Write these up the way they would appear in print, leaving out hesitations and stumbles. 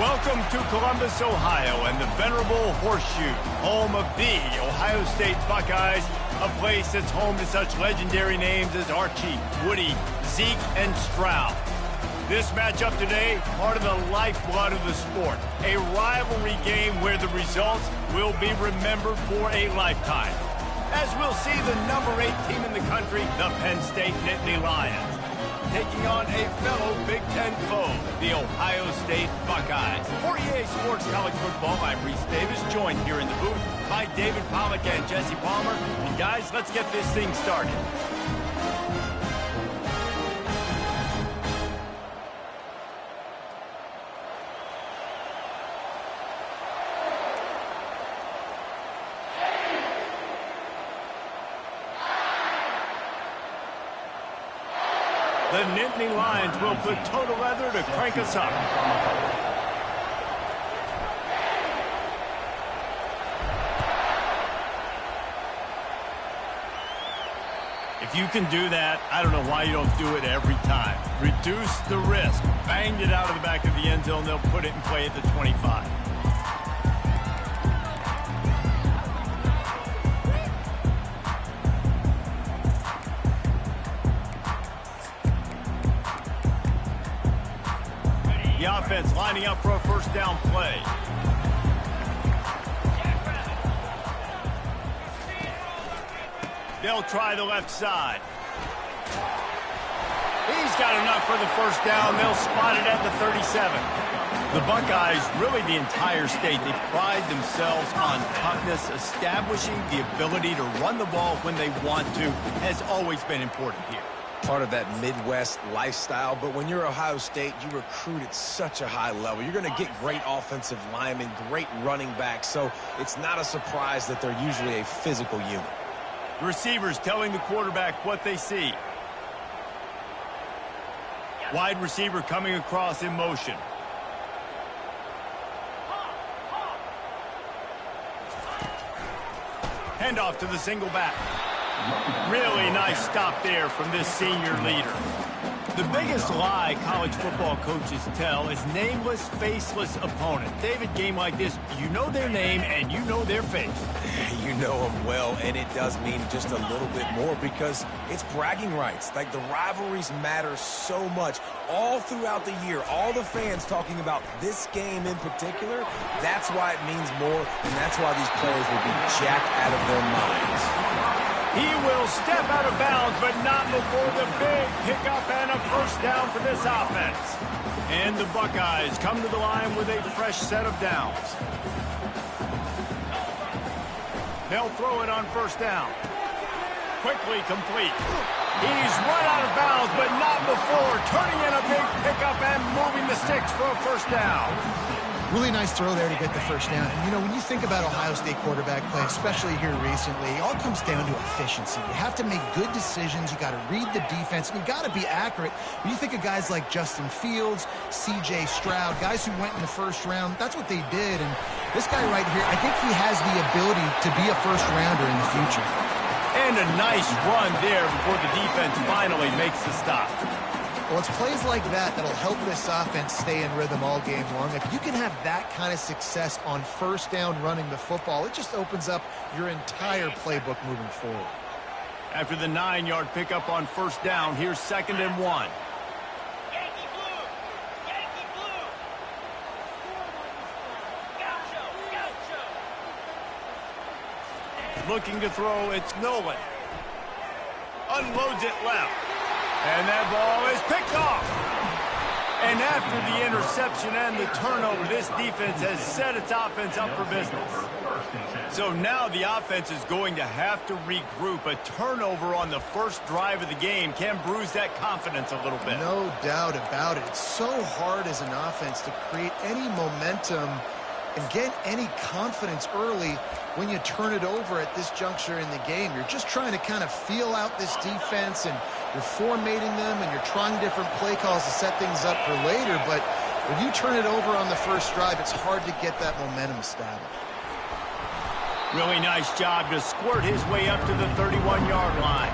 Welcome to Columbus, Ohio, and the venerable Horseshoe, home of the Ohio State Buckeyes, a place that's home to such legendary names as Archie, Woody, Zeke, and Stroud. This matchup today, part of the lifeblood of the sport, a rivalry game where the results will be remembered for a lifetime. As we'll see the number 8 team in the country, the Penn State Nittany Lions, taking on a fellow Big Ten foe, the Ohio State Buckeyes. For EA Sports College Football, I'm Reese Davis, joined here in the booth by David Pollack and Jesse Palmer. And guys, let's get this thing started. The Nittany Lions will put total leather to crank us up. If you can do that, I don't know why you don't do it every time. Reduce the risk. Banged it out of the back of the end zone. They'll put it in play at the 25. The offense lining up for a first down play. They'll try the left side. He's got enough for the first down. They'll spot it at the 37. The Buckeyes, really the entire state, they pride themselves on toughness. Establishing the ability to run the ball when they want to has always been important here. Part of that Midwest lifestyle, but when you're Ohio State, you recruit at such a high level. You're going to get great offensive linemen, great running backs, so it's not a surprise that they're usually a physical unit. Receivers telling the quarterback what they see. Wide receiver coming across in motion. Handoff to the single back. Really nice stop there from this senior leader. The biggest lie college football coaches tell is nameless, faceless opponent. David, game like this, you know their name and you know their face. You know them well, and it does mean just a little bit more because it's bragging rights. Like, the rivalries matter so much all throughout the year. All the fans talking about this game in particular, that's why it means more, and that's why these players will be jacked out of their minds. He will step out of bounds, but not before the big pickup and a first down for this offense. And the Buckeyes come to the line with a fresh set of downs. They'll throw it on first down. Quickly complete. He's run out of bounds, but not before turning in a big pickup and moving the sticks for a first down. Really nice throw there to get the first down. And, you know, when you think about Ohio State quarterback play, especially here recently, it all comes down to efficiency. You have to make good decisions. You got to read the defense. And you got to be accurate. When you think of guys like Justin Fields, C.J. Stroud, guys who went in the first round, that's what they did. And this guy right here, I think he has the ability to be a first-rounder in the future. And a nice run there before the defense finally makes the stop. Well, it's plays like that that'll help this offense stay in rhythm all game long. If you can have that kind of success on first down running the football, it just opens up your entire playbook moving forward. After the 9-yard pickup on first down, here's 2nd and 1. Yankee blue! Yankee blue! Gaucho! Looking to throw, it's Nolan. Unloads it left. And that ball is picked off. And after the interception and the turnover, this defense has set its offense up for business. So now the offense is going to have to regroup. A turnover on the first drive of the game can bruise that confidence a little bit. No doubt about it. It's so hard as an offense to create any momentum and get any confidence early when you turn it over at this juncture in the game. You're just trying to kind of feel out this defense, and you're formatting them, and you're trying different play calls to set things up for later. But when you turn it over on the first drive, it's hard to get that momentum established. Really nice job to squirt his way up to the 31-yard line.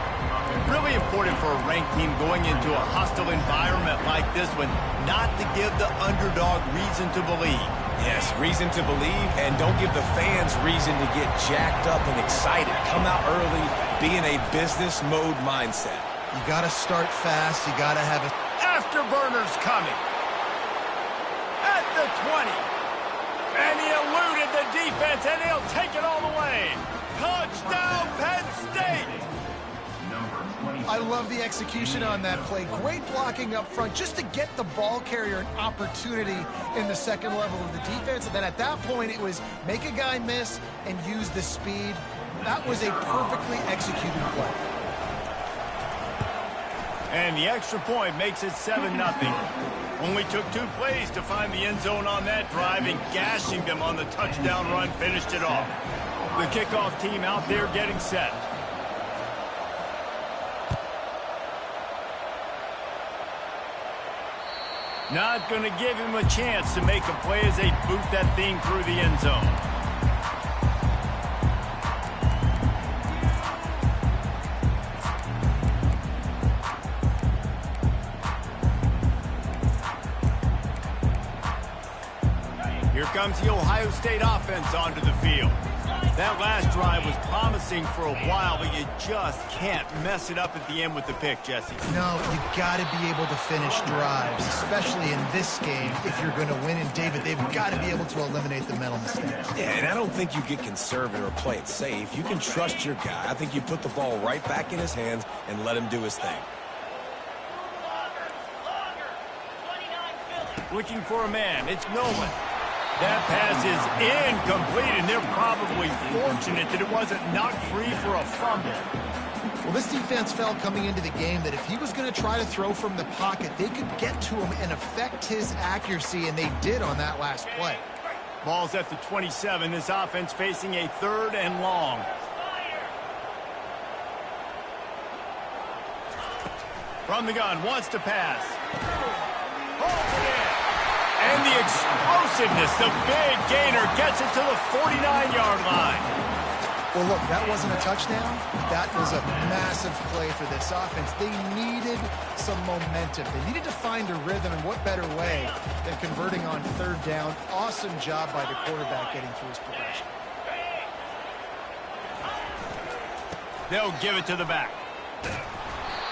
Really important for a ranked team going into a hostile environment like this one, not to give the underdog reason to believe. Yes, reason to believe, and don't give the fans reason to get jacked up and excited. Come out early, be in a business mode mindset. You got to start fast. You got to have a... Afterburners coming. At the 20. And he eluded the defense, and he'll take it all the way. Touchdown, Penn State! I love the execution on that play. Great blocking up front just to get the ball carrier an opportunity in the second level of the defense. And then at that point, it was make a guy miss and use the speed. That was a perfectly executed play. And the extra point makes it 7-0. Only took 2 plays to find the end zone on that drive, and gashing them on the touchdown run finished it off. The kickoff team out there getting set. Not going to give him a chance to make a play as they boot that thing through the end zone. Here comes the Ohio State offense onto the field. That last drive was promising for a while, but you just can't mess it up at the end with the pick, Jesse. No, you got to be able to finish drives, especially in this game if you're going to win. And, David, they've got to be able to eliminate the mental mistakes. Yeah, and I don't think you get conservative or play it safe. You can trust your guy. I think you put the ball right back in his hands and let him do his thing. Looking for a man. It's Nolan. That pass is incomplete, and they're probably fortunate that it wasn't knocked free for a fumble. Well, this defense felt coming into the game that if he was going to try to throw from the pocket, they could get to him and affect his accuracy, and they did on that last play. Ball's at the 27. This offense facing a 3rd and long. From the gun, wants to pass. Holds it in. And the explosiveness, the big gainer gets it to the 49-yard line. Well, look, that wasn't a touchdown. That was a massive play for this offense. They needed some momentum. They needed to find a rhythm, and what better way than converting on 3rd down. Awesome job by the quarterback getting through his progression. They'll give it to the back.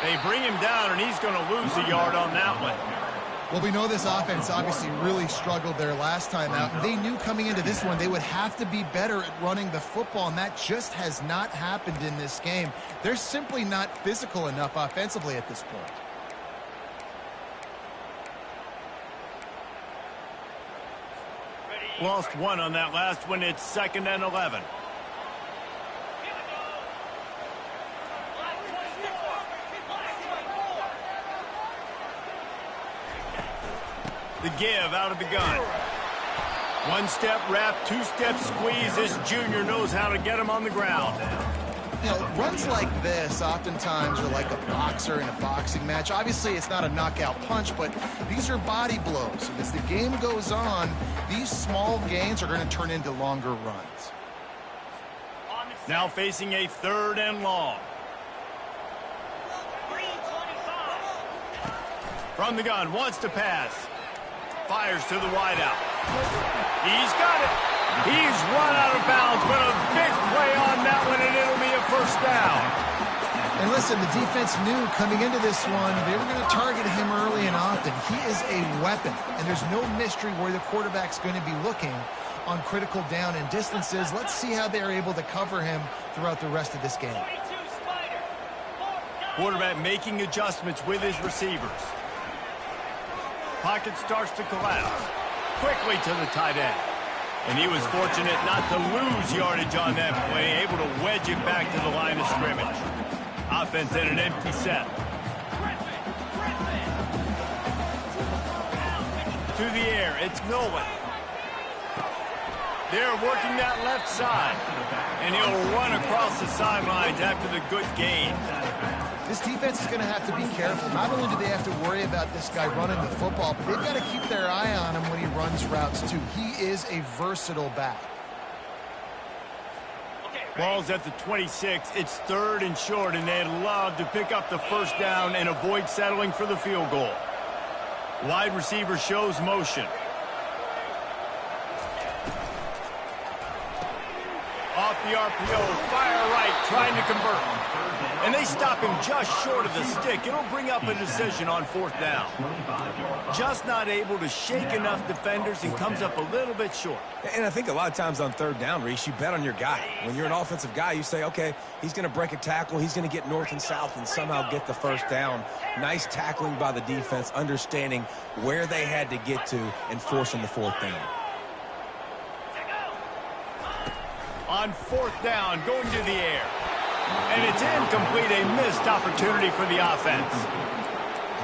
They bring him down, and he's going to lose a yard on that one. Well, we know this offense obviously really struggled there last time out. And they knew coming into this one they would have to be better at running the football, and that just has not happened in this game. They're simply not physical enough offensively at this point. Lost 1 on that last one. It's 2nd and 11. The give out of the gun. 1-step wrap, 2-step squeeze. This junior knows how to get him on the ground. You know, runs like this oftentimes are like a boxer in a boxing match. Obviously, it's not a knockout punch, but these are body blows. And as the game goes on, these small gains are going to turn into longer runs. Now facing a 3rd and long. From the gun, wants to pass. Fires to the wideout. He's got it. He's run out of bounds, but a big play on that one, and it'll be a 1st down. And listen, the defense knew coming into this one, they were going to target him early and often. He is a weapon, and there's no mystery where the quarterback's going to be looking on critical down and distances. Let's see how they're able to cover him throughout the rest of this game. Quarterback making adjustments with his receivers. Pocket starts to collapse. Quickly to the tight end. And he was fortunate not to lose yardage on that play, able to wedge it back to the line of scrimmage. Offense in an empty set. To the air, it's Nolan. They're working that left side. And he'll run across the sidelines after the good gain. This defense is going to have to be careful. Not only do they have to worry about this guy running the football, but they've got to keep their eye on him when he runs routes too. He is a versatile back. Okay, Ball's at the 26. It's 3rd and short, and they'd love to pick up the first down and avoid settling for the field goal. Wide receiver shows motion. Off the RPO, fire right, trying to convert. And they stop him just short of the stick. It'll bring up a decision on 4th down. Just not able to shake enough defenders and comes up a little bit short. And I think a lot of times on 3rd down, Reese, you bet on your guy. When you're an offensive guy, you say, okay, he's going to break a tackle, he's going to get north and south and somehow get the first down. Nice tackling by the defense, understanding where they had to get to and forcing the 4th down. On 4th down, going to the air. And it's incomplete, a missed opportunity for the offense.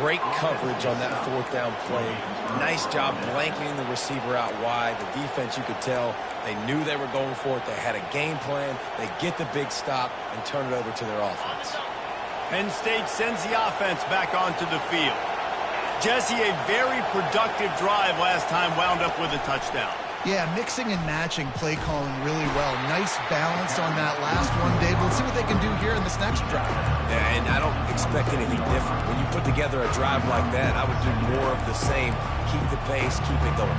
Great coverage on that 4th down play. Nice job blanketing the receiver out wide. The defense, you could tell, they knew they were going for it. They had a game plan. They get the big stop and turn it over to their offense. Penn State sends the offense back onto the field. Jesse, a very productive drive last time, wound up with a touchdown. Yeah, mixing and matching play calling really well. Nice balance on that last one, Dave. Let's see what they can do here in this next drive. Yeah, and I don't expect anything different. When you put together a drive like that, I would do more of the same. Keep the pace, keep it going.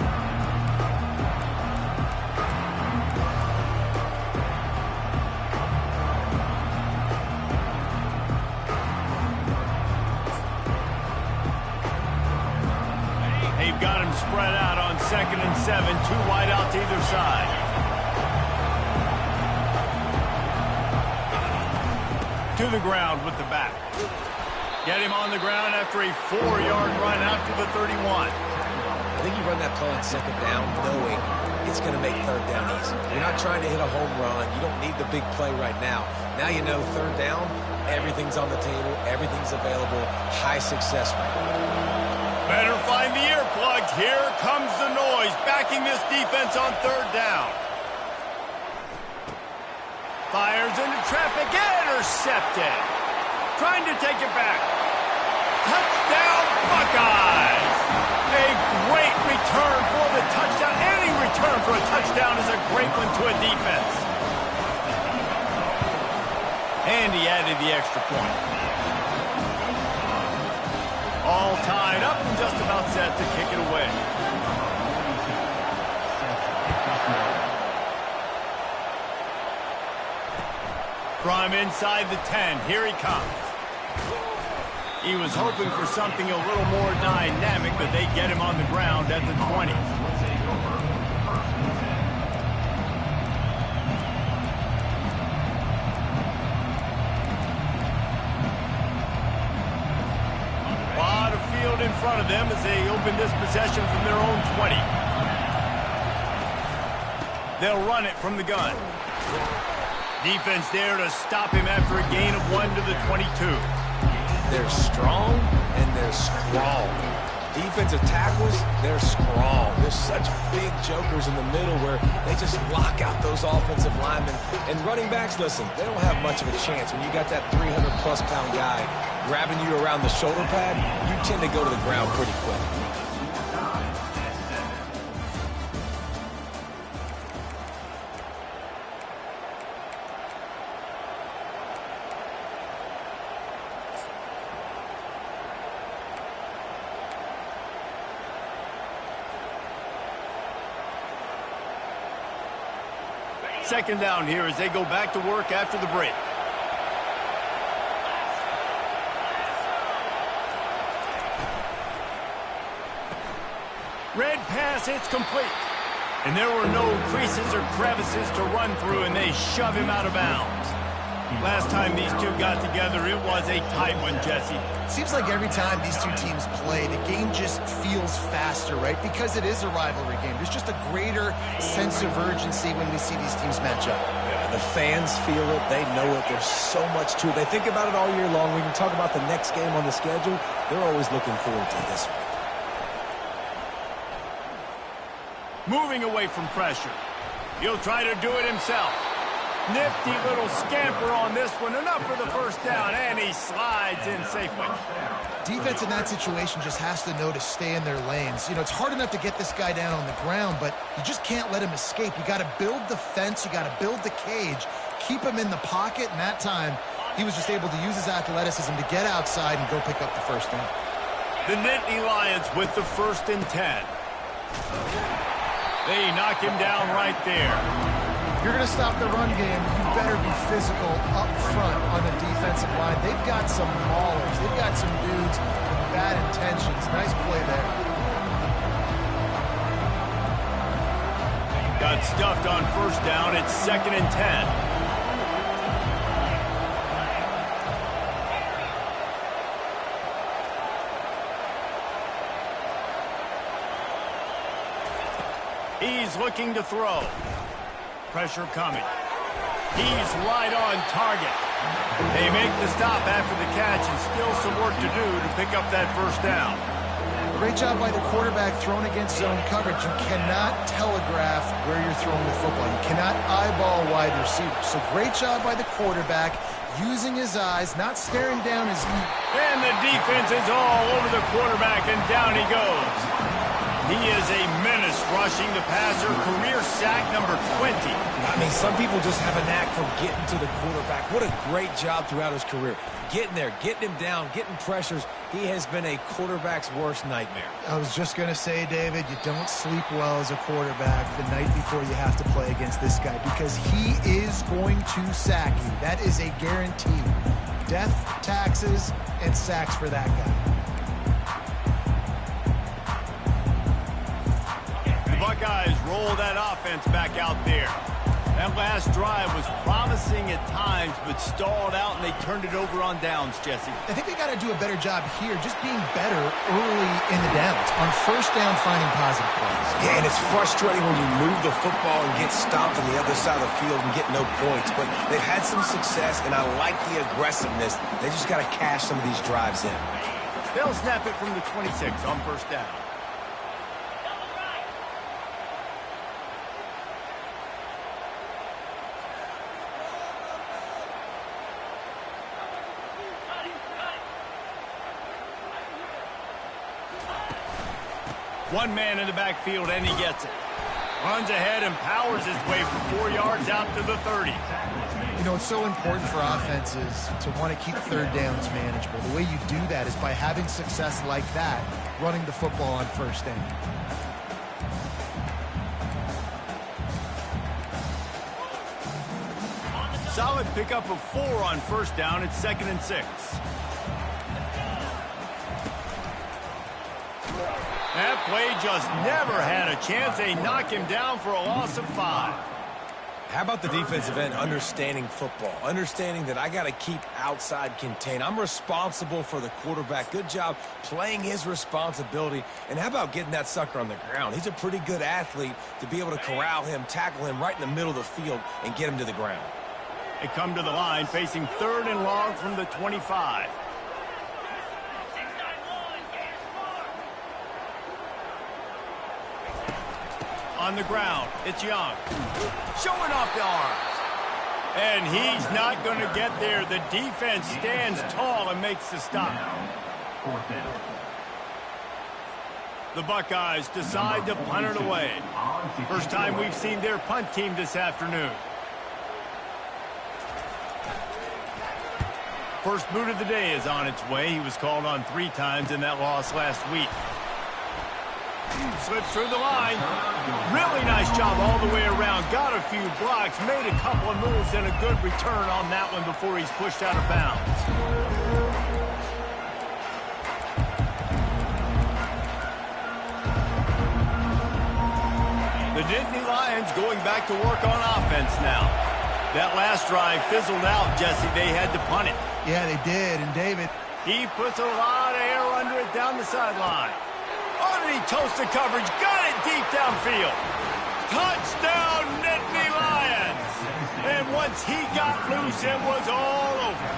They've got him spread out on 2nd and 7, 2 wide out to either side. To the ground with the back. Get him on the ground after a 4-yard run out to the 31. I think you run that play on 2nd down knowing it's going to make 3rd down easy. You're not trying to hit a home run. You don't need the big play right now. Now you know 3rd down, everything's on the table, everything's available, high success rate. Better find the earplugs. Here comes the noise, backing this defense on 3rd down. Fires into traffic, intercepted. Trying to take it back. Touchdown, Buckeyes! A great return for the touchdown. Any return for a touchdown is a great one to a defense. And he added the extra point. All tied up and just about set to kick it away. From inside the 10, here he comes. He was hoping for something a little more dynamic, but they get him on the ground at the 20. In front of them as they open this possession from their own 20. They'll run it from the gun. Defense there to stop him after a gain of 1 to the 22. They're strong and they're strong. Defensive tackles, they're strong. There's such big jokers in the middle where they just lock out those offensive linemen. And running backs, listen, they don't have much of a chance. When you got that 300-plus pound guy grabbing you around the shoulder pad, you tend to go to the ground pretty quick. Second down here as they go back to work after the break. Red pass, it's complete. And there were no creases or crevices to run through, and they shove him out of bounds. Last time these two got together, it was a tight one, Jesse. Seems like every time these two teams play, the game just feels faster, right? Because it is a rivalry game. There's just a greater sense of urgency when we see these teams match up. Yeah, the fans feel it. They know it. There's so much to it. They think about it all year long. We can talk about the next game on the schedule. They're always looking forward to this one. Moving away from pressure. He'll try to do it himself. Nifty little scamper on this one. Enough for the first down, and he slides in safely. Defense in that situation just has to know to stay in their lanes. You know, it's hard enough to get this guy down on the ground, but you just can't let him escape. You got to build the fence. You got to build the cage. keep him in the pocket, and that time he was just able to use his athleticism to get outside and go pick up the first down. The Nittany Lions with the 1st and 10. They knock him down right there. If you're going to stop the run game, you better be physical up front on the defensive line. They've got some maulers. They've got some dudes with bad intentions. Nice play there. Got stuffed on 1st down. It's 2nd and 10. He's looking to throw. Pressure coming. He's right on target. They make the stop after the catch, and still some work to do to pick up that 1st down. Great job by the quarterback thrown against zone coverage. You cannot telegraph where you're throwing the football. You cannot eyeball wide receivers. So great job by the quarterback using his eyes, not staring down his knee. And the defense is all over the quarterback, and down he goes. He is a menace rushing the passer, career sack number 20. I mean, some people just have a knack for getting to the quarterback. What a great job throughout his career. Getting there, getting him down, getting pressures. He has been a quarterback's worst nightmare. I was just going to say, David, you don't sleep well as a quarterback the night before you have to play against this guy, because he is going to sack you. That is a guarantee. Death, taxes, and sacks for that guy. Buckeyes roll that offense back out there. That last drive was promising at times, but stalled out, and they turned it over on downs, Jesse. I think they got to do a better job here, just being better early in the downs. On 1st down, finding positive plays. Yeah, and it's frustrating when you move the football and get stopped on the other side of the field and get no points. But they've had some success, and I like the aggressiveness. They just got to cash some of these drives in. They'll snap it from the 26 on 1st down. One man in the backfield, and he gets it. Runs ahead and powers his way for 4 yards out to the 30. You know, it's so important for offenses to want to keep 3rd downs manageable. The way you do that is by having success like that, running the football on 1st down. Solid pickup of 4 on 1st down. It's 2nd and 6. That play just never had a chance. They knock him down for a loss of 5. How about the defensive end understanding football, understanding that I got to keep outside contained. I'm responsible for the quarterback. Good job playing his responsibility. And how about getting that sucker on the ground? He's a pretty good athlete to be able to corral him, tackle him right in the middle of the field, and get him to the ground. They come to the line facing 3rd and long from the 25. On the ground, it's Young. Showing off the arms. And he's not going to get there. The defense stands tall and makes the stop. The Buckeyes decide to punt it away. First time we've seen their punt team this afternoon. First boot of the day is on its way. He was called on 3 times in that loss last week. Slips through the line. Really nice job all the way around. Got a few blocks, made a couple of moves, and a good return on that one before he's pushed out of bounds. The Nittany Lions going back to work on offense now. That last drive fizzled out, Jesse. They had to punt it. Yeah, they did. And David, he puts a lot of air under it down the sideline. Underneath toasted coverage, got it deep downfield. Touchdown, Nittany Lions! And once he got loose, it was all over.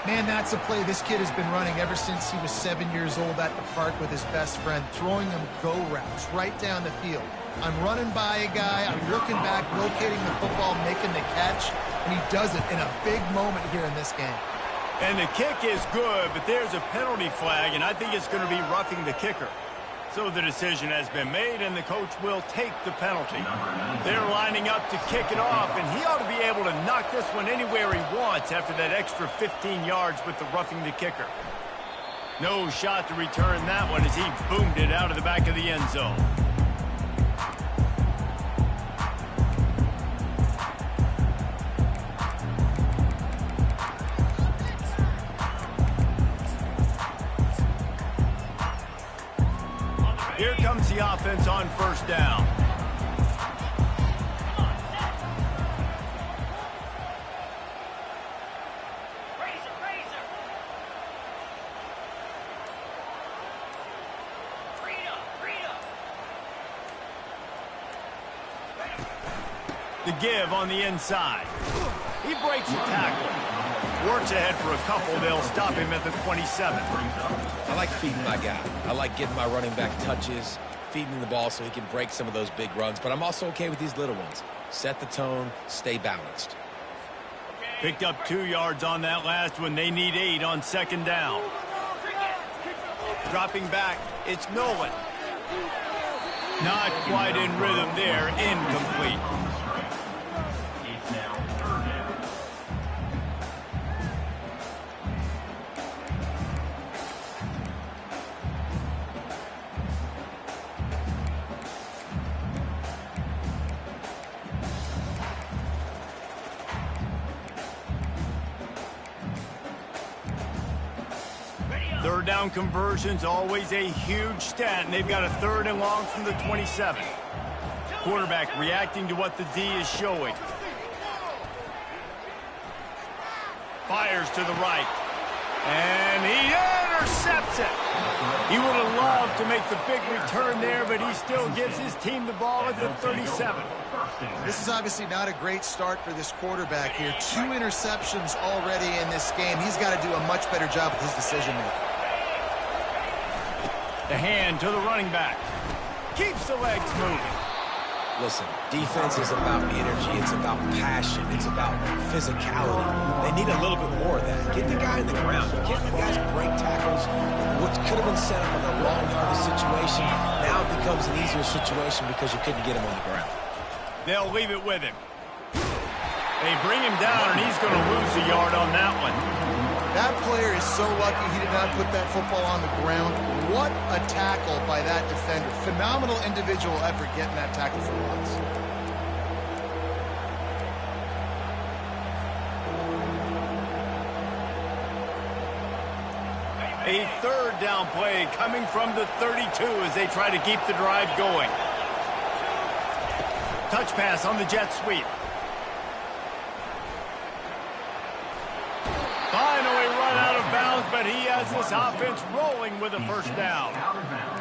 Man, that's a play this kid has been running ever since he was 7 years old at the park with his best friend, throwing him go routes right down the field. I'm running by a guy, I'm looking back, locating the football, making the catch, and he does it in a big moment here in this game. And the kick is good, but there's a penalty flag, and I think it's going to be roughing the kicker. So the decision has been made, and the coach will take the penalty. They're lining up to kick it off, and he ought to be able to knock this one anywhere he wants after that extra 15 yards with the roughing the kicker. No shot to return that one as he boomed it out of the back of the end zone. Here comes the offense on first down. The give on the inside. He breaks the tackle. Works ahead for a couple. They'll stop him at the 27. I like feeding my guy. I like giving my running back touches, feeding him the ball so he can break some of those big runs. But I'm also okay with these little ones. Set the tone, stay balanced. Picked up 2 yards on that last one. They need 8 on second down. Dropping back, it's Nolan. Not quite in rhythm there, incomplete. Third down conversion's always a huge stat, and they've got a 3rd and long from the 27. Quarterback reacting to what the D is showing. Fires to the right. And he intercepts it. He would have loved to make the big return there, but he still gives his team the ball at the 37. This is obviously not a great start for this quarterback here. 2 interceptions already in this game. He's got to do a much better job with his decision-making. The hand to the running back. Keeps the legs moving. Listen, defense is about energy. It's about passion. It's about physicality. They need a little bit more of that. Get the guy in the ground. You can't let guys break tackles. What could have been set up in a long yardage situation, now it becomes an easier situation because you couldn't get him on the ground. They'll leave it with him. They bring him down, and he's going to lose a yard on that one. That player is so lucky he did not put that football on the ground. What a tackle by that defender. Phenomenal individual effort getting that tackle for once. A 3rd down play coming from the 32 as they try to keep the drive going. Touch pass on the jet sweep. Finally run out of bounds, but he has this offense rolling with a 1st down.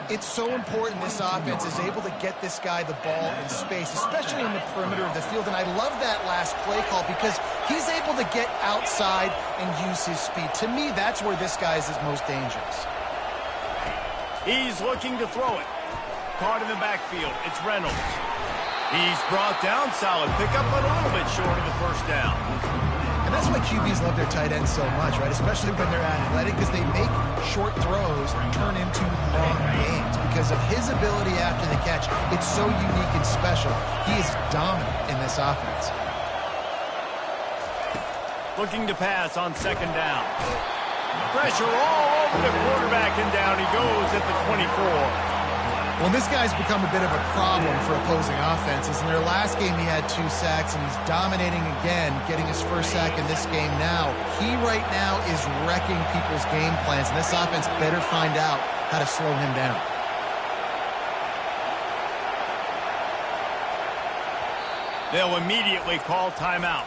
It's so important this offense is able to get this guy the ball in space, especially in the perimeter of the field. And I love that last play call because he's able to get outside and use his speed. To me, that's where this guy is his most dangerous. He's looking to throw it. Caught in the backfield. It's Reynolds. He's brought down. Solid pickup, but a little bit short of the 1st down. And that's why QBs love their tight ends so much, right? Especially when they're athletic, because they make short throws turn into long gains. Because of his ability after the catch, it's so unique and special. He is dominant in this offense. Looking to pass on 2nd down. Pressure all over the quarterback, and down he goes at the 24. Well, this guy's become a bit of a problem for opposing offenses. In their last game, he had 2 sacks, and he's dominating again, getting his 1st sack in this game now. He right now is wrecking people's game plans, and this offense better find out how to slow him down. They'll immediately call timeout.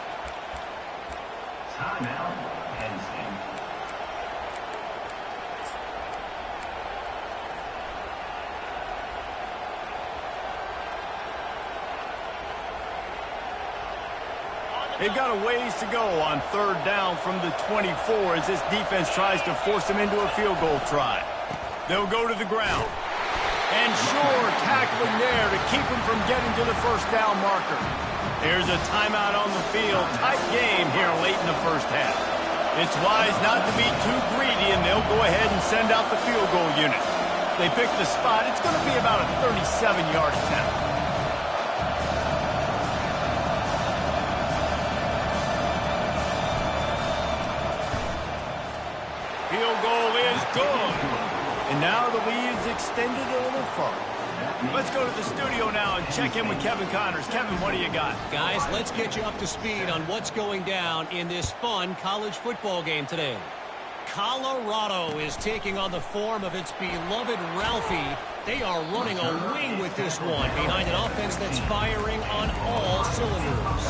Timeout, Penn State. They've got a ways to go on 3rd down from the 24 as this defense tries to force them into a field goal try. They'll go to the ground. And sure, tackling there to keep them from getting to the 1st down marker. There's a timeout on the field. Tight game here late in the 1st half. It's wise not to be too greedy, and they'll go ahead and send out the field goal unit. They picked the spot. It's going to be about a 37-yard attempt. Field goal is good. And now the lead is extended a little further. Let's go to the studio now and check in with Kevin Connors. Kevin, what do you got? Guys, let's get you up to speed on what's going down in this fun college football game today. Colorado is taking on the form of its beloved Ralphie. They are running a wing with this one behind an offense that's firing on all cylinders.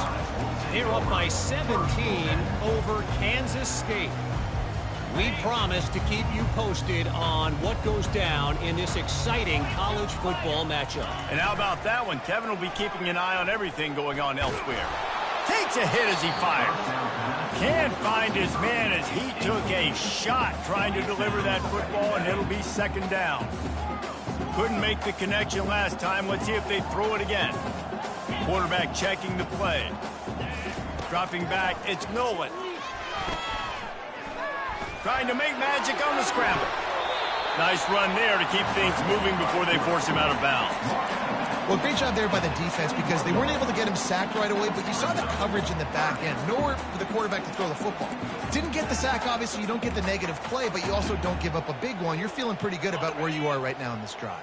They're up by 17 over Kansas State. We promise to keep you posted on what goes down in this exciting college football matchup. And how about that one? Kevin will be keeping an eye on everything going on elsewhere. Takes a hit as he fires. Can't find his man as he took a shot trying to deliver that football, and it'll be second down. Couldn't make the connection last time. Let's see if they throw it again. Quarterback checking the play. Dropping back, it's Nolan. Trying to make magic on the scramble. Nice run there to keep things moving before they force him out of bounds. Well, great job there by the defense because they weren't able to get him sacked right away, but you saw the coverage in the back end. Nowhere for the quarterback to throw the football. Didn't get the sack, obviously. You don't get the negative play, but you also don't give up a big one. You're feeling pretty good about where you are right now in this drive.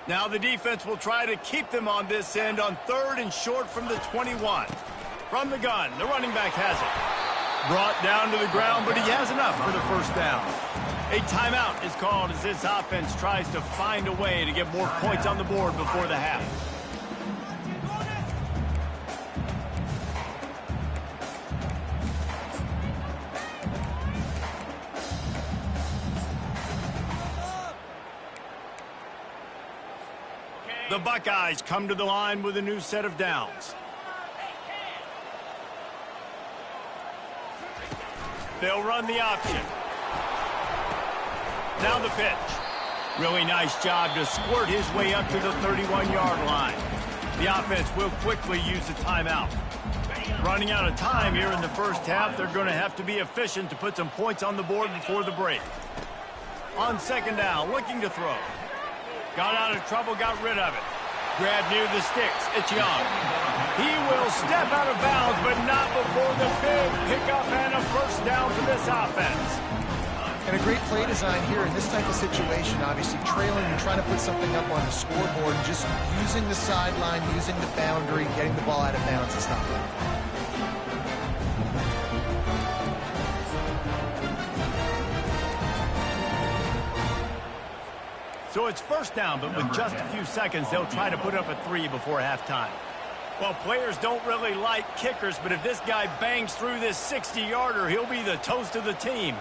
Now the defense will try to keep them on this end on third and short from the 21. From the gun, the running back has it. Brought down to the ground, but he has enough for the first down. A timeout is called as this offense tries to find a way to get more points on the board before the half. The Buckeyes come to the line with a new set of downs. They'll run the option. Now the pitch. Really nice job to squirt his way up to the 31-yard line. The offense will quickly use a timeout. Running out of time here in the first half, they're going to have to be efficient to put some points on the board before the break. On second down, looking to throw. Got out of trouble, got rid of it. Grabbed near the sticks. It's Young. He will step out of bounds, but not before the big pickup and a first down for this offense. And a great play design here in this type of situation, obviously trailing and trying to put something up on the scoreboard, and just using the sideline, using the boundary, getting the ball out of bounds is not right. So it's first down, but with just a few seconds, they'll try to put up a 3 before halftime. Well, players don't really like kickers, but if this guy bangs through this 60-yarder, he'll be the toast of the team.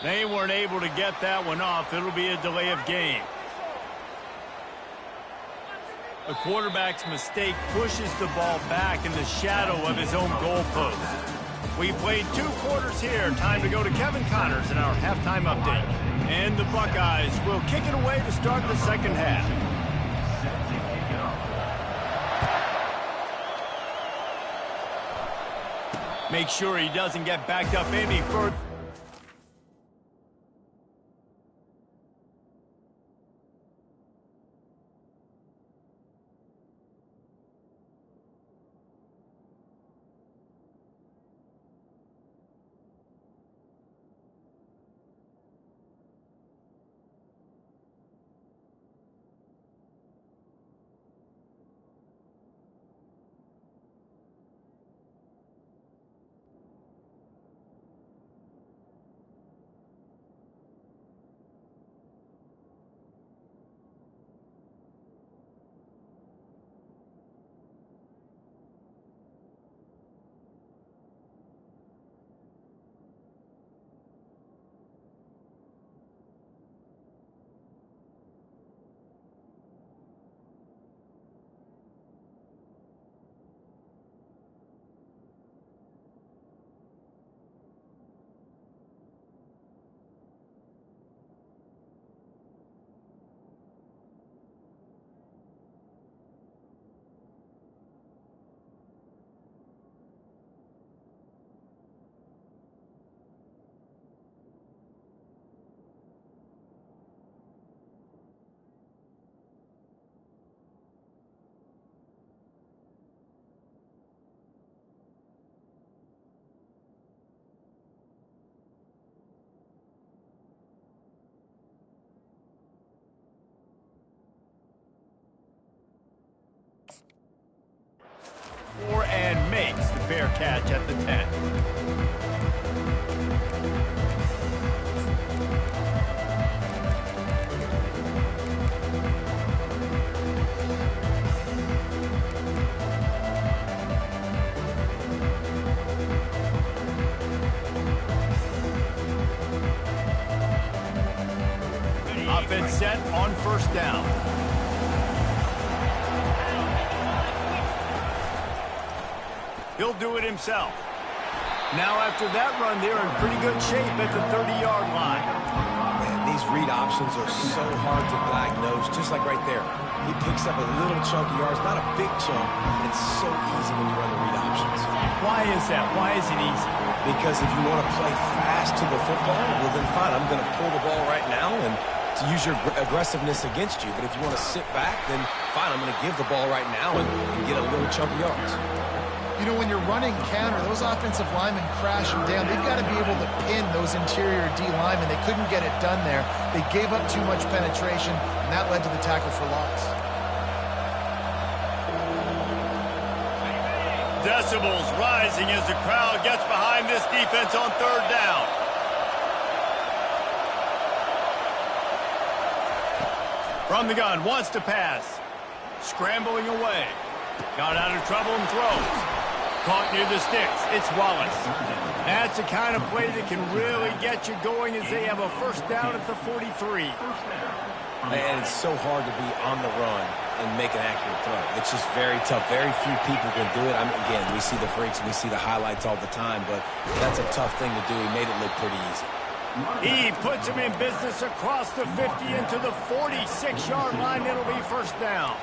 They weren't able to get that one off. It'll be a delay of game. The quarterback's mistake pushes the ball back in the shadow of his own goalpost. We played 2 quarters here. Time to go to Kevin Connors in our halftime update. And the Buckeyes will kick it away to start the second half. Make sure he doesn't get backed up any further. fair catch at the 10. Offense set on first down. He'll do it himself. Now after that run, they're in pretty good shape at the 30-yard line. Man, these read options are so hard to diagnose, just like right there. He picks up a little chunk of yards, not a big chunk, and it's so easy when you run the read options. Why is that? Why is it easy? Because if you want to play fast to the football, well then fine, I'm going to pull the ball right now and to use your aggressiveness against you. But if you want to sit back, then fine, I'm going to give the ball right now and get a little chunk of yards. You know, when you're running counter, those offensive linemen crash them down. They've got to be able to pin those interior D linemen. They couldn't get it done there. They gave up too much penetration, and that led to the tackle for loss. Decibels rising as the crowd gets behind this defense on third down. From the gun, wants to pass. Scrambling away. Got out of trouble and throws. Caught near the sticks. It's Wallace. That's the kind of play that can really get you going as they have a first down at the 43. And it's so hard to be on the run and make an accurate throw. It's just very tough. Very few people can do it. Again, we see the freaks, we see the highlights all the time, but that's a tough thing to do. He made it look pretty easy. He puts him in business across the 50 into the 46-yard line. It'll be first down.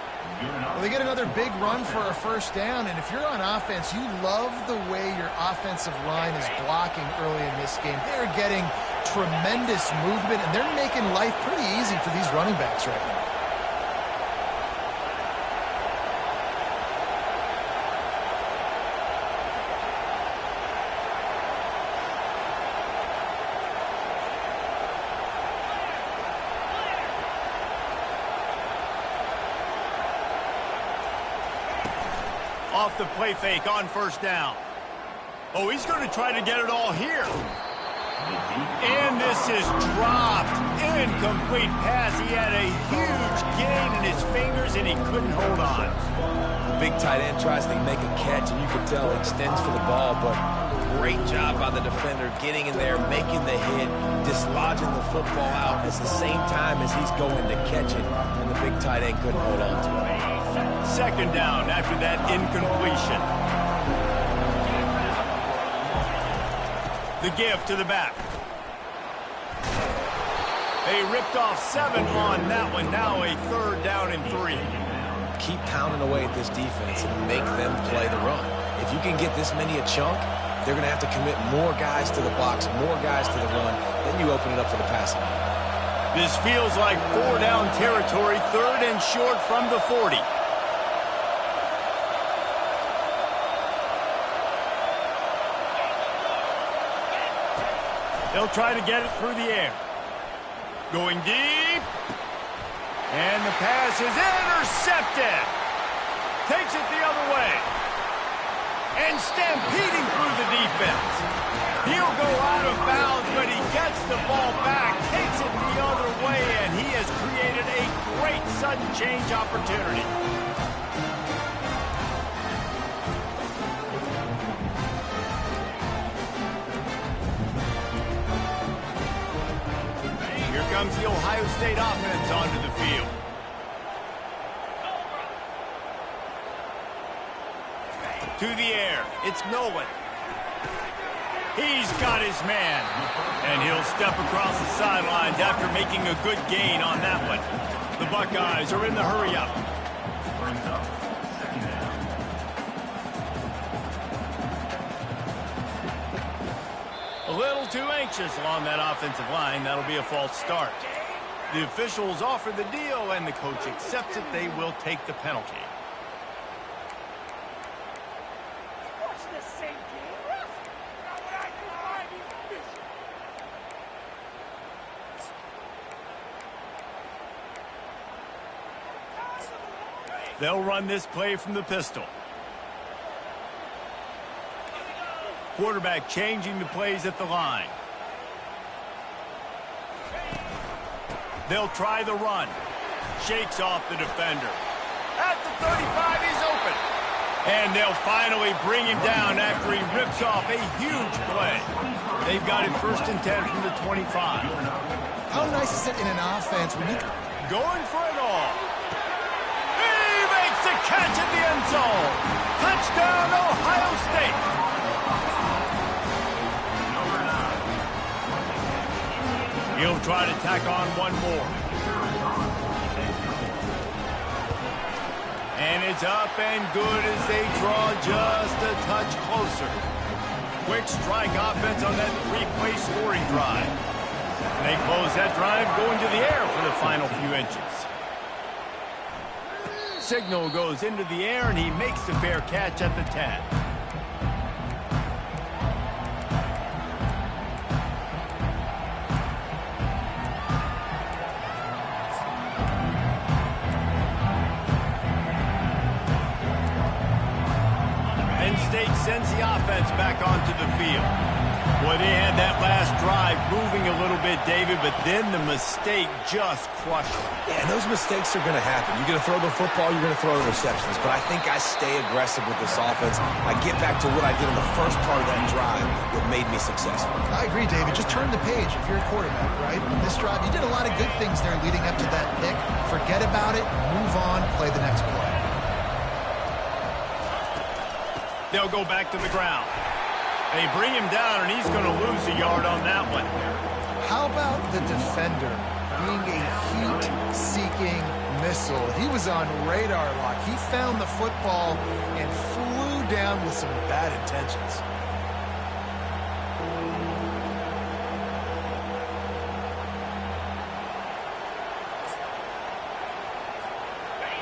Well, they get another big run for a first down, and if you're on offense, you love the way your offensive line is blocking early in this game. They're getting tremendous movement, and they're making life pretty easy for these running backs right now. Off the play fake on first down. Oh, he's going to try to get it all here. And this is dropped. Incomplete pass. He had a huge gain in his fingers, and he couldn't hold on. The big tight end tries to make a catch, and you can tell he extends for the ball, but great job by the defender getting in there, making the hit, dislodging the football out at the same time as he's going to catch it, and the big tight end couldn't hold on to it. Second down after that incompletion. The give to the back. They ripped off 7 on that one. Now a third down and 3. Keep pounding away at this defense and make them play the run. If you can get this many a chunk, they're going to have to commit more guys to the box, more guys to the run. Then you open it up for the passing game. This feels like 4-down territory, third and short from the 40. They'll try to get it through the air. Going deep. And the pass is intercepted. Takes it the other way. And stampeding through the defense. He'll go out of bounds, but he gets the ball back, takes it the other way, and he has created a great sudden change opportunity. Here comes the Ohio State offense onto the field. To the air, it's Nolan. He's got his man. And he'll step across the sidelines after making a good gain on that one. The Buckeyes are in the hurry-up. A little too anxious along that offensive line. That'll be a false start. The officials offer the deal, and the coach accepts it. They will take the penalty. They'll run this play from the pistol. Quarterback changing the plays at the line. They'll try the run. Shakes off the defender. At the 35, he's open. And they'll finally bring him down after he rips off a huge play. They've got it 1st and 10 from the 25. How nice is it in an offense when you... Going for it all. He makes the catch in the end zone. Touchdown, Ohio State. He'll try to tack on one more. And it's up and good as they draw just a touch closer. Quick strike offense on that 3-play scoring drive. And they close that drive going to the air for the final few inches. Signal goes into the air, and he makes the fair catch at the 10. State sends the offense back onto the field. Boy, they had that last drive moving a little bit, David, but then the mistake just crushed them. Yeah, and those mistakes are going to happen. You're going to throw the football, you're going to throw interceptions. But I think I stay aggressive with this offense. I get back to what I did in the first part of that drive that made me successful. I agree, David. Just turn the page if you're a quarterback, right? On this drive, you did a lot of good things there leading up to that pick. Forget about it, move on, play the next play. They'll go back to the ground. They bring him down, and he's going to lose a yard on that one. How about the defender being a heat-seeking missile? He was on radar lock. He found the football and flew down with some bad intentions.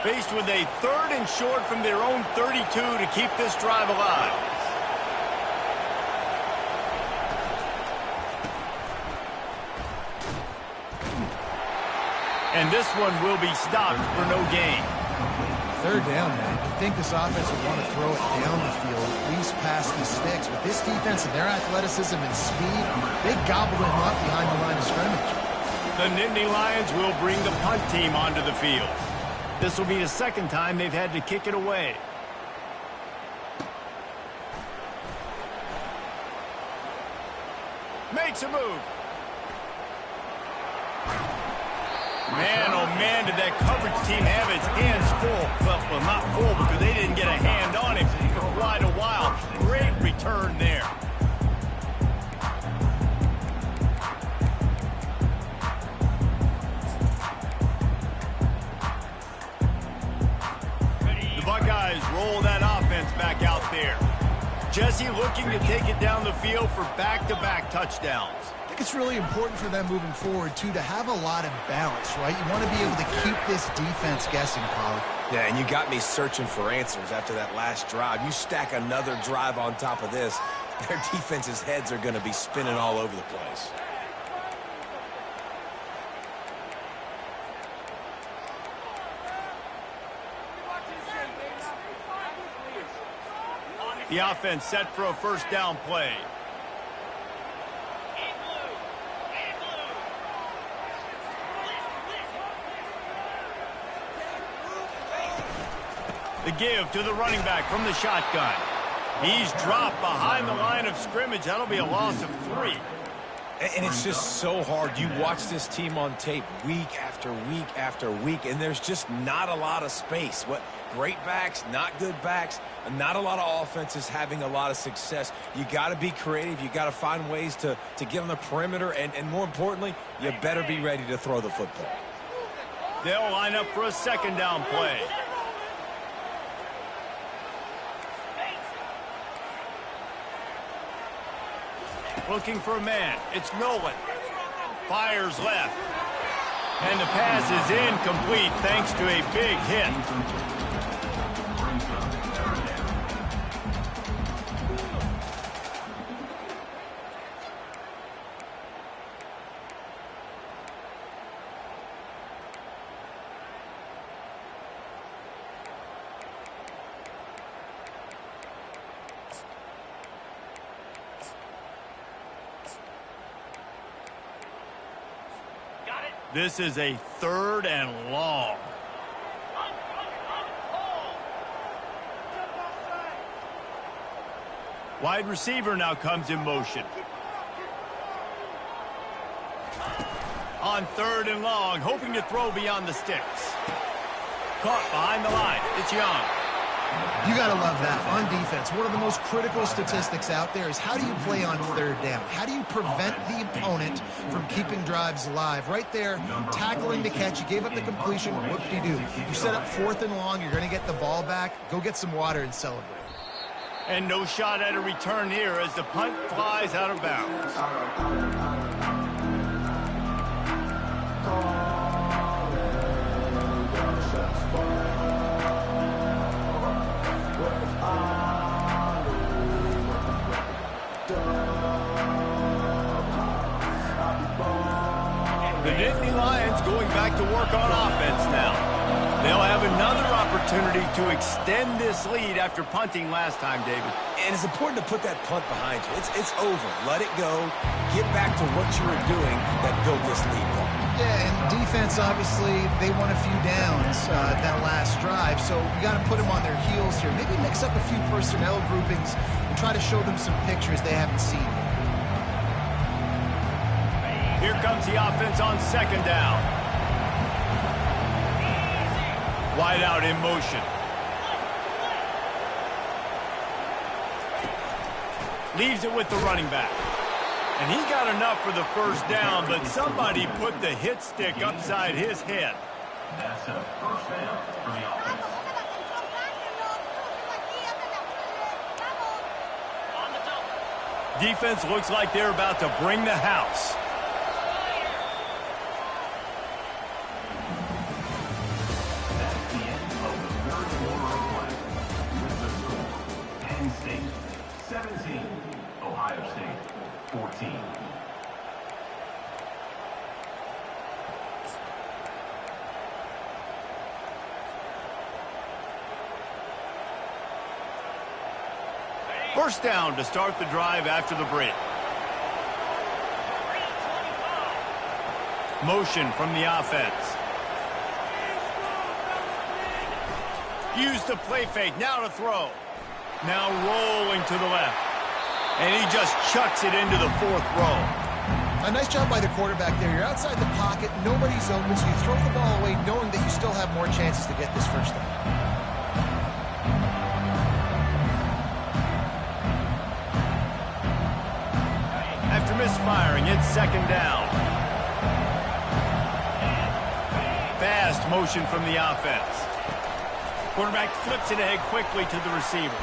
Faced with a 3rd and short from their own 32 to keep this drive alive. And this one will be stopped for no gain. 3rd down, man. I think this offense would want to throw it down the field, at least past the sticks. With this defense and their athleticism and speed, they gobbled him up behind the line of scrimmage. The Nittany Lions will bring the punt team onto the field. This will be the 2nd time they've had to kick it away. Makes a move. Man, oh man, did that coverage team have its hands full. Well, not full because they didn't get a hand on him for quite a while. Great return there. Buckeyes roll that offense back out there. Jesse looking to take it down the field for back-to-back touchdowns. I think it's really important for them moving forward, too, to have a lot of balance, right? You want to be able to keep this defense guessing, Pollard. Yeah, and you got me searching for answers after that last drive. You stack another drive on top of this, their defense's heads are going to be spinning all over the place. The offense set for a 1st down play. The give to the running back from the shotgun. He's dropped behind the line of scrimmage. That'll be a loss of 3. And it's just so hard. You watch this team on tape week after week after week, and there's just not a lot of space. What great backs, not good backs, and not a lot of offenses having a lot of success. You got to be creative. You got to find ways to get on the perimeter, and more importantly, you better be ready to throw the football. They'll line up for a 2nd down play. Looking for a man. It's Nolan. Fires left. And the pass is incomplete thanks to a big hit. This is a 3rd and long. Wide receiver now comes in motion. On 3rd and long, hoping to throw beyond the sticks. Caught behind the line. It's Young. You got to love that. On defense, one of the most critical statistics out there is how do you play on 3rd down? How do you prevent the opponent from keeping drives alive? Right there, tackling the catch. You gave up the completion. Whoop-de-doo. You set up 4th and long. You're going to get the ball back. Go get some water and celebrate. And no shot at a return here as the punt flies out of bounds. The Nittany Lions going back to work on offense now. They'll have another opportunity to extend this lead after punting last time, David. And it's important to put that punt behind you. It's over. Let it go. Get back to what you were doing that built this lead. Yeah, and defense, obviously, they won a few downs that last drive, so you got to put them on their heels here. Maybe mix up a few personnel groupings and try to show them some pictures they haven't seen yet. Here comes the offense on 2nd down. Wide out in motion. Leaves it with the running back. And he got enough for the 1st down, but somebody put the hit stick upside his head. That's a 1st down for the offense. Defense looks like they're about to bring the house. That's the end of the 3rd quarter of play. With the score, Penn State 17, Ohio State 14. First down to start the drive after the break. Motion from the offense. Use the play fake. Now to throw. Now rolling to the left. And he just chucks it into the 4th row. A nice job by the quarterback there. You're outside the pocket. Nobody's open, so you throw the ball away knowing that you still have more chances to get this 1st down. After misfiring, it's 2nd down. Fast motion from the offense. Quarterback flips it ahead quickly to the receiver.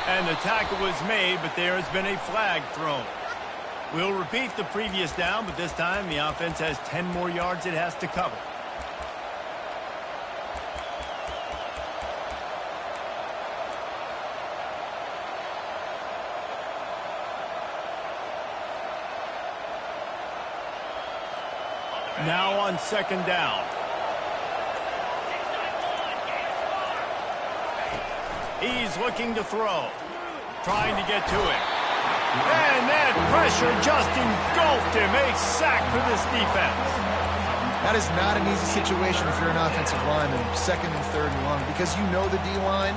And the tackle was made, but there has been a flag thrown. We'll repeat the previous down, but this time the offense has 10 more yards it has to cover. Now on 2nd down. He's looking to throw. Trying to get to it. And that pressure just engulfed him. A sack for this defense. That is not an easy situation if you're an offensive lineman, 2nd and 3rd and long, because you know the D-line,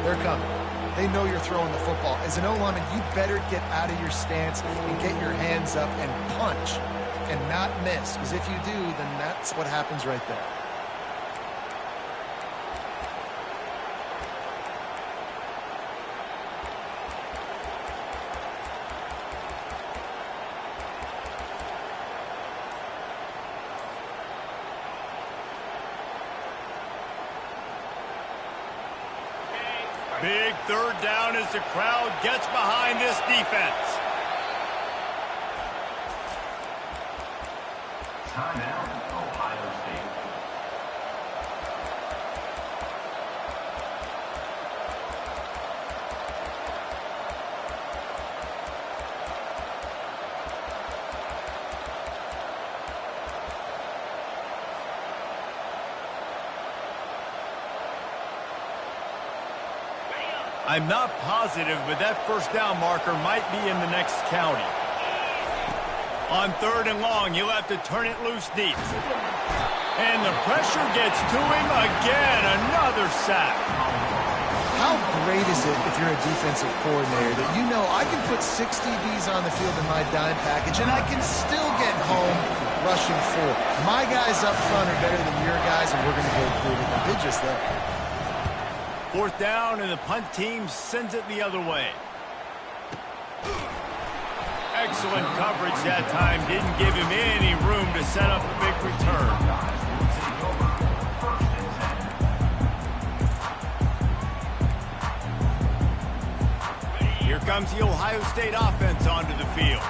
they're coming. They know you're throwing the football. As an O-lineman, you better get out of your stance and get your hands up and punch and not miss, because if you do, then that's what happens right there. Big 3rd down as the crowd gets behind this defense. Timeout, Ohio State. I'm not positive, but that 1st down marker might be in the next county. On 3rd and long, he'll have to turn it loose deep. And the pressure gets to him again. Another sack. How great is it if you're a defensive coordinator that you know I can put 6 DBs on the field in my dime package and I can still get home rushing 4. My guys up front are better than your guys, and we're going to go through it. They did just that. 4th down, and the punt team sends it the other way. Excellent coverage that time. Didn't give him any room to set up a big return. Here comes the Ohio State offense onto the field.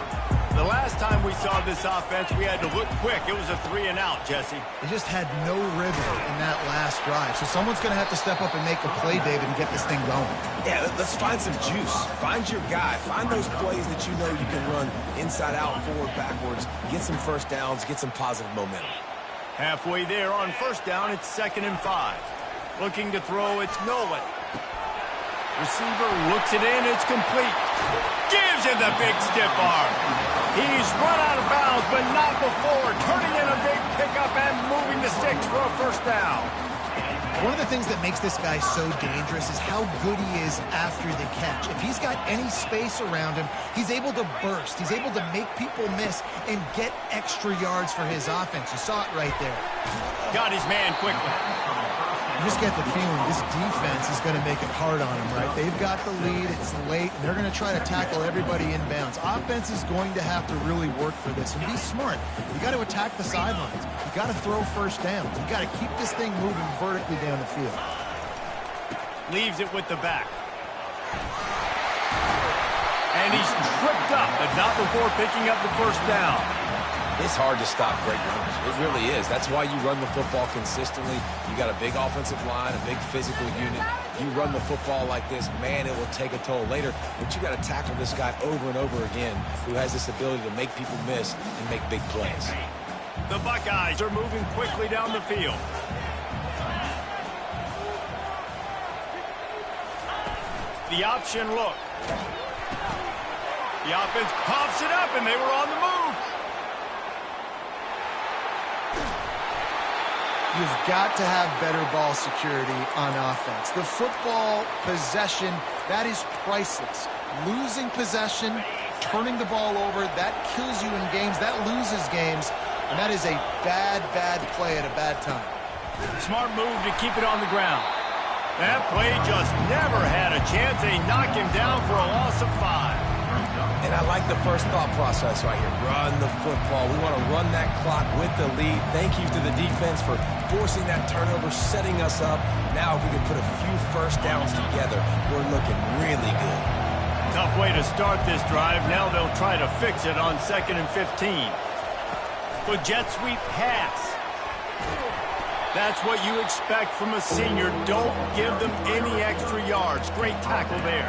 The last time we saw this offense, we had to look quick. It was a 3-and-out, Jesse. They just had no rhythm in that last drive. So someone's going to have to step up and make a play, David, and get this thing going. Yeah, let's find some juice. Find your guy. Find those plays that you know you can run inside out, forward, backwards. Get some first downs. Get some positive momentum. Halfway there on 1st down, it's 2nd and 5. Looking to throw, it's Nolan. Receiver looks it in, it's complete. Gives him the big stiff arm. He's run out of bounds, but not before turning in a big pickup and moving the sticks for a 1st down. One of the things that makes this guy so dangerous is how good he is after the catch. If he's got any space around him, he's able to burst. He's able to make people miss and get extra yards for his offense. You saw it right there. Got his man quickly. You just get the feeling this defense is going to make it hard on them, right? They've got the lead. It's late, and they're going to try to tackle everybody inbounds. Offense is going to have to really work for this and be smart. You got to attack the sidelines. You got to throw 1st downs. You got to keep this thing moving vertically down the field. Leaves it with the back. And he's tripped up, but not before picking up the 1st down. It's hard to stop great runners. It really is. That's why you run the football consistently. You got a big offensive line, a big physical unit. You run the football like this, man, it will take a toll later. But you got to tackle this guy over and over again who has this ability to make people miss and make big plays. The Buckeyes are moving quickly down the field. The option look. The offense pops it up, and they were on the move. You've got to have better ball security on offense. The football possession, that is priceless. Losing possession, turning the ball over, that kills you in games, that loses games, and that is a bad, bad play at a bad time. Smart move to keep it on the ground. That play just never had a chance. They knock him down for a loss of 5. And I like the first thought process right here. Run the football. We want to run that clock with the lead. Thank you to the defense for forcing that turnover, setting us up. Now if we can put a few 1st downs together, we're looking really good. Tough way to start this drive. Now they'll try to fix it on 2nd and 15. The jet sweep pass. That's what you expect from a senior. Don't give them any extra yards. Great tackle there.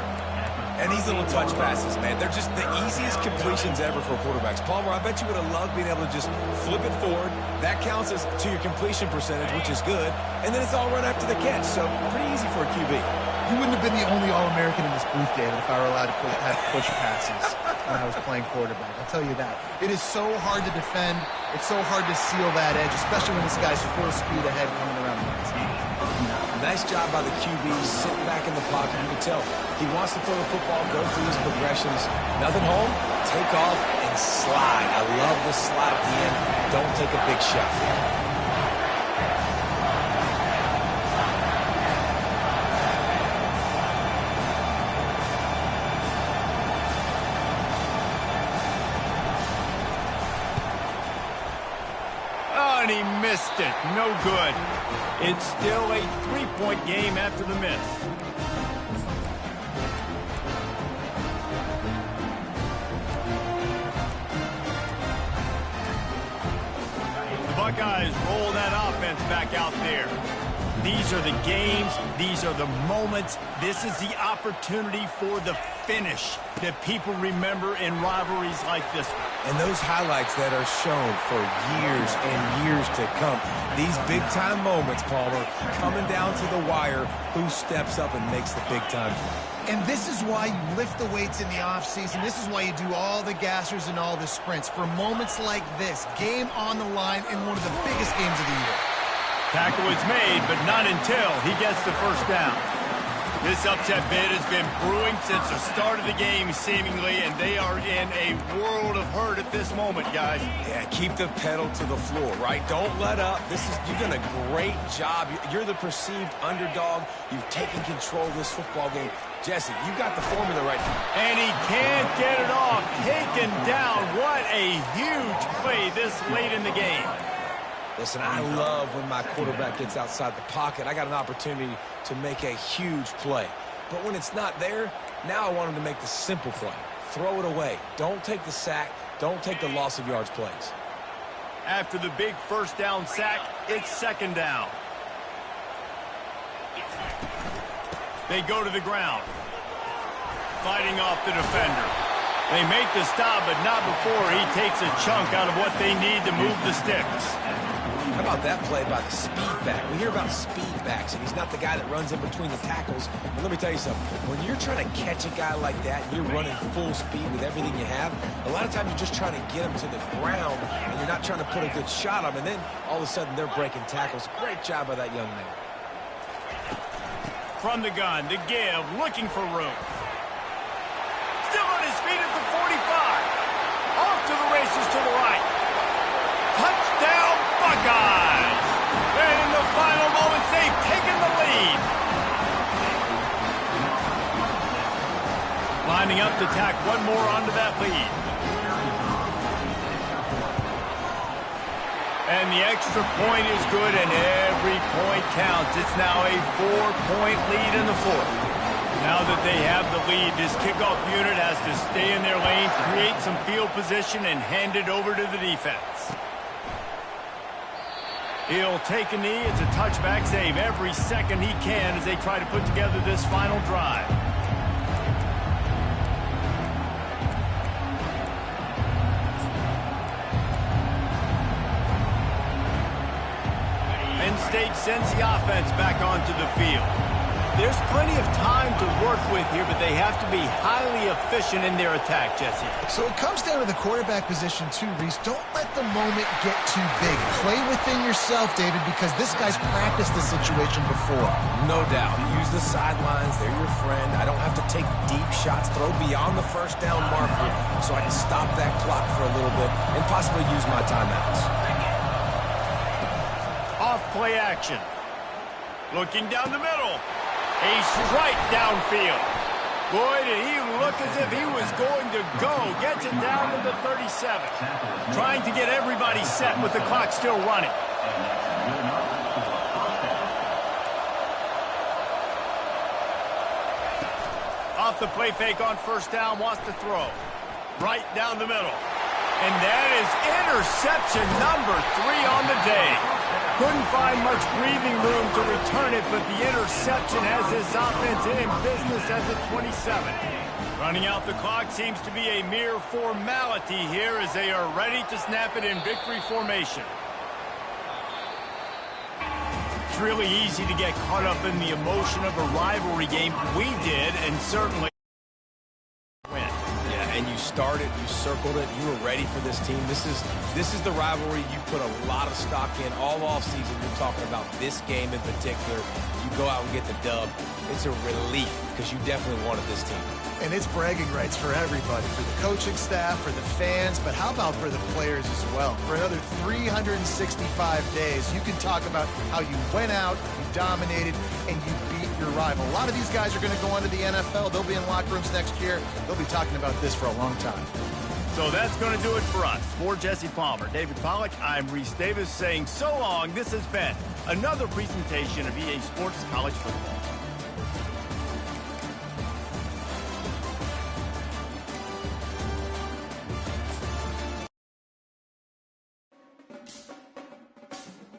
And these little touch passes, man, they're just the easiest completions ever for quarterbacks. Palmer, I bet you would have loved being able to just flip it forward. That counts as to your completion percentage, which is good. And then it's all run after the catch, so pretty easy for a QB. You wouldn't have been the only All-American in this booth, David, if I were allowed to have push passes when I was playing quarterback. I'll tell you that. It is so hard to defend. It's so hard to seal that edge, especially when this guy's full speed ahead coming around the outside. Nice job by the QB, sitting back in the pocket. You can tell he wants to throw the football, go through his progressions. Nothing home, take off, and slide. I love the slide at the end. Don't take a big shot. Oh, and he missed it. No good. It's still a 3-point game after the miss. The Buckeyes roll that offense back out there. These are the games. These are the moments. This is the opportunity for the finish that people remember in rivalries like this one. And those highlights that are shown for years and years to come. These big-time moments, Palmer, coming down to the wire, who steps up and makes the big-time play. And this is why you lift the weights in the offseason. This is why you do all the gassers and all the sprints. For moments like this, game on the line in one of the biggest games of the year. Tackle is made, but not until he gets the first down. This upset bid has been brewing since the start of the game, seemingly, and they are in a world of hurt at this moment, guys. Yeah, keep the pedal to the floor, right? Don't let up. You've done a great job. You're the perceived underdog. You've taken control of this football game. Jesse, you got the formula right now. And he can't get it off. Taken down. What a huge play this late in the game. Listen, I love when my quarterback gets outside the pocket. I got an opportunity to make a huge play. But when it's not there, now I want him to make the simple play. Throw it away. Don't take the sack. Don't take the loss of yards plays. After the big first down sack, it's second down. They go to the ground. Fighting off the defender. They make the stop, but not before he takes a chunk out of what they need to move the sticks. How about that play by the speed back? We hear about speed backs, and he's not the guy that runs in between the tackles. But let me tell you something. When you're trying to catch a guy like that, and you're running full speed with everything you have, a lot of times you're just trying to get him to the ground, and you're not trying to put a good shot on him, and then all of a sudden they're breaking tackles. Great job by that young man. From the gun, the give, looking for room. Still on his feet at the 45. Off to the races to the right. Touchdown, Buckeyes! And in the final moments, they've taken the lead. Lining up to tack one more onto that lead. And the extra point is good, and every point counts. It's now a 4-point lead in the fourth. Now that they have the lead, this kickoff unit has to stay in their lanes, create some field position, and hand it over to the defense. He'll take a knee. It's a touchback save every second he can as they try to put together this final drive. Penn State sends the offense back onto the field. There's plenty of time to work with here, but they have to be highly efficient in their attack, Jesse. So it comes down to the quarterback position too, Reese. Don't let the moment get too big. Play within yourself, David, because this guy's practiced the situation before. No doubt. Use the sidelines. They're your friend. I don't have to take deep shots, throw beyond the first down marker so I can stop that clock for a little bit and possibly use my timeouts. Off play action. Looking down the middle. A strike downfield. Boy, did he look as if he was going to go. Gets it down to the 37. Trying to get everybody set with the clock still running. Off the play fake on first down, wants to throw. Right down the middle. And that is interception number 3 on the day. Couldn't find much breathing room to return it, but the interception has this offense in business at the 27. Running out the clock seems to be a mere formality here as they are ready to snap it in victory formation. It's really easy to get caught up in the emotion of a rivalry game. We did, and certainly win. Yeah, and you started, you circled it, you were ready for this team. This is the rivalry you put a lot of stock in all offseason. You're talking about this game in particular. You go out and get the dub. It's a relief because you definitely wanted this team. And it's bragging rights for everybody, for the coaching staff, for the fans, but how about for the players as well? For another 365 days, you can talk about how you went out, you dominated, and you beat your rival. A lot of these guys are going to go on to the NFL. They'll be in locker rooms next year. They'll be talking about this for a long time. So that's going to do it for us. For Jesse Palmer, David Pollack, I'm Reese Davis saying so long. This has been another presentation of EA Sports College Football.